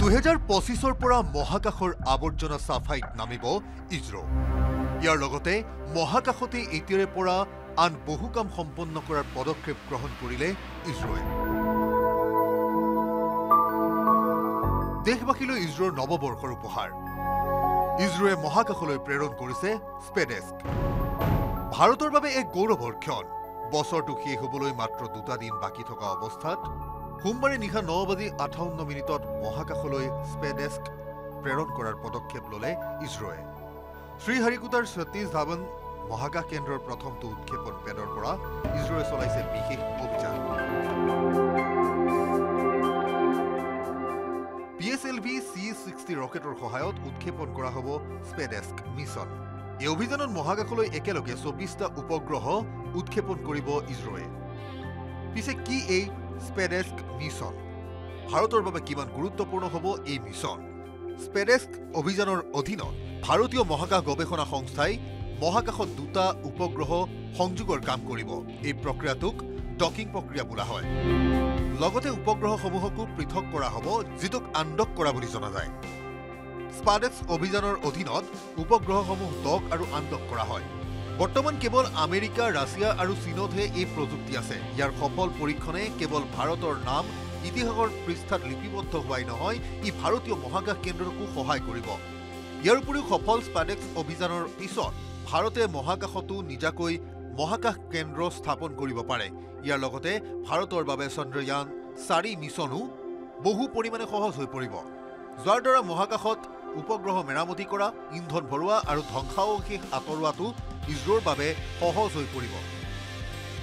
2025 পৰা মহাকাশৰ আৱৰ্জনা সাফাইত নামিব ইছৰো। ইয়াৰ লগতে মহাকাশতে এতিয়াৰে পৰা আন বহু কাম সম্পন্ন কৰাৰ পদক্ষেপ গ্ৰহণ কৰিলে ইছৰোৱে। দেশবাসীলৈ ইছৰোৰ নৱবৰ্ষৰ উপহাৰ। ইছৰোৱে মহাকাশলৈ প্ৰেৰণ কৰিছে স্পেডেস্ক। ভাৰতৰ বাবে এক গৌৰৱৰ ক্ষণ। বছৰটো শেষ হ'বলৈ মাত্ৰ 2টা দিন বাকী থকা অৱস্থাত সোমবাৰে নিশা 9:58 মহাকাশলৈ স্পেডেস্ক প্ৰেৰণ কৰাৰ পদক্ষেপ ল'লে ইছৰোৱে। শ্ৰীহৰিকোটাৰ সতীশ ধাৱন মহাকাশ কেন্দ্ৰৰ প্ৰথমটো উৎক্ষেপণ পেডৰ পৰা ইছৰোৱে চলাইছে বিশেষ অভিযান। PSLV C-60 ৰকেটৰ সহায়ত উৎক্ষেপণ কৰা হ'ব স্পেডেস্ক মিছন। এই অভিযানত মহাকাশলৈ একেলগে 24টা উপগ্ৰহ উৎক্ষেপণ কৰিব ইছৰোৱে। পিছে কি এই স্পেডেস্ক মিছন? ভাৰতৰ বাবে কিমান গুৰুত্বপূৰ্ণ হ'ব এই মিছন? স্পেডেস্ক অভিযানৰ অধীনত ভাৰতীয় মহাকাশ গৱেষণা সংস্থাই মহাকাশত 2টা উপগ্ৰহ সংযোগৰ কাম কৰিব। এই প্ৰক্ৰিয়াটোক ডকিং প্ৰক্ৰিয়া বোলা হয়। লগতে উপগ্ৰহসমূহকো পৃথক কৰা হ'ব, যিটোক আনডক কৰা বুলি জনা যায়। স্পেডেস্ক অভিযানৰ অধীনত উপগ্ৰহসমূহ ডক আৰু আনডক কৰা হয়। বৰ্তমান কেৱল আমেৰিকা, ৰাছিয়া আৰু চীনতহে এই প্ৰযুক্তি আছে। ইয়াৰ সফল পৰীক্ষণে কেৱল ভাৰতৰ নাম ইতিহাসৰ পৃষ্ঠাত লিপিবদ্ধ হোৱাই নহয়, ই ভাৰতীয় মহাকাশ কেন্দ্ৰকো সহায় কৰিব। ইয়াৰ উপৰিও সফল স্পেডেস্ক অভিযানৰ পিছত ভাৰতে মহাকাশতো নিজাকৈ মহাকাশ কেন্দ্ৰ স্থাপন কৰিব পাৰে। ইয়াৰ লগতে ভাৰতৰ বাবে চন্দ্ৰযান 4 মিছনো বহু পৰিমাণে সহজ হৈ পৰিব, যাৰ দ্বাৰা মহাকাশত উপগ্ৰহ মেৰামতি কৰা, ইন্ধন ভৰোৱা আৰু ধ্বংসাৱশেষ আঁতৰোৱাটো ইছৰোৰ বাবে সহজ হৈ পৰিব।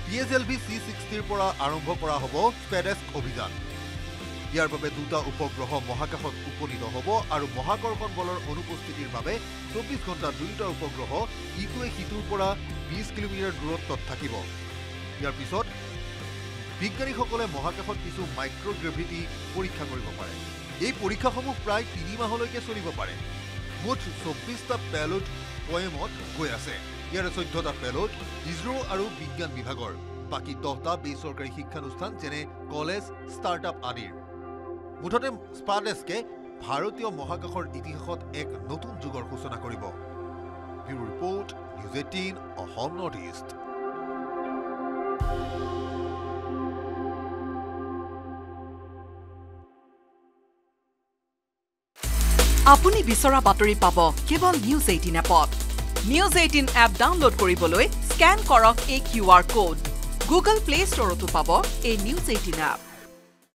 PSLV C-60ৰ পৰা আৰম্ভ কৰা হ'ব স্পেডেস্ক অভিযান। ইয়াৰ বাবে 2টা উপগ্ৰহ মহাকাশত উপনীত হ'ব আৰু মহাকৰ্ষণ বলৰ অনুপস্থিতিৰ বাবে 24 ঘণ্টা 2টা উপগ্ৰহ ইটোৱে সিটোৰ পৰা 20 কিলোমিটাৰ দূৰত্বত থাকিব। ইয়াৰ পিছত বিজ্ঞানীসকলে মহাকাশত কিছু মাইক্ৰগ্ৰেভিটি পৰীক্ষা কৰিব পাৰে। এই পৰীক্ষাসমূহ প্ৰায় 3 মাহলৈকে চলিব পাৰে। মুঠ 24টা পেলোড পয়েমত গৈ আছে। ইয়াৰে 14টা পেলোড ইছৰো আৰু বিজ্ঞান বিভাগৰ, বাকী 10টা বেচৰকাৰী শিক্ষানুষ্ঠান যেনে কলেজ, ষ্টাৰ্টআপ আদিৰ। মুঠতে স্পেডেস্কে ভাৰতীয় মহাকাশৰ ইতিহাসত এক নতুন যুগৰ সূচনা কৰিব। Bureau report, news 18 Assam north east. আপুনি বিচৰা বাতৰি পাব কেৱল নিউজ 18 এপত। নিউজ 18 এপ ডাউনলোড কৰিবলৈ স্কেন কৰক এই QR কোড। গুগল প্লে ষ্টৰতো পাব এই নিউজ 18 এপ।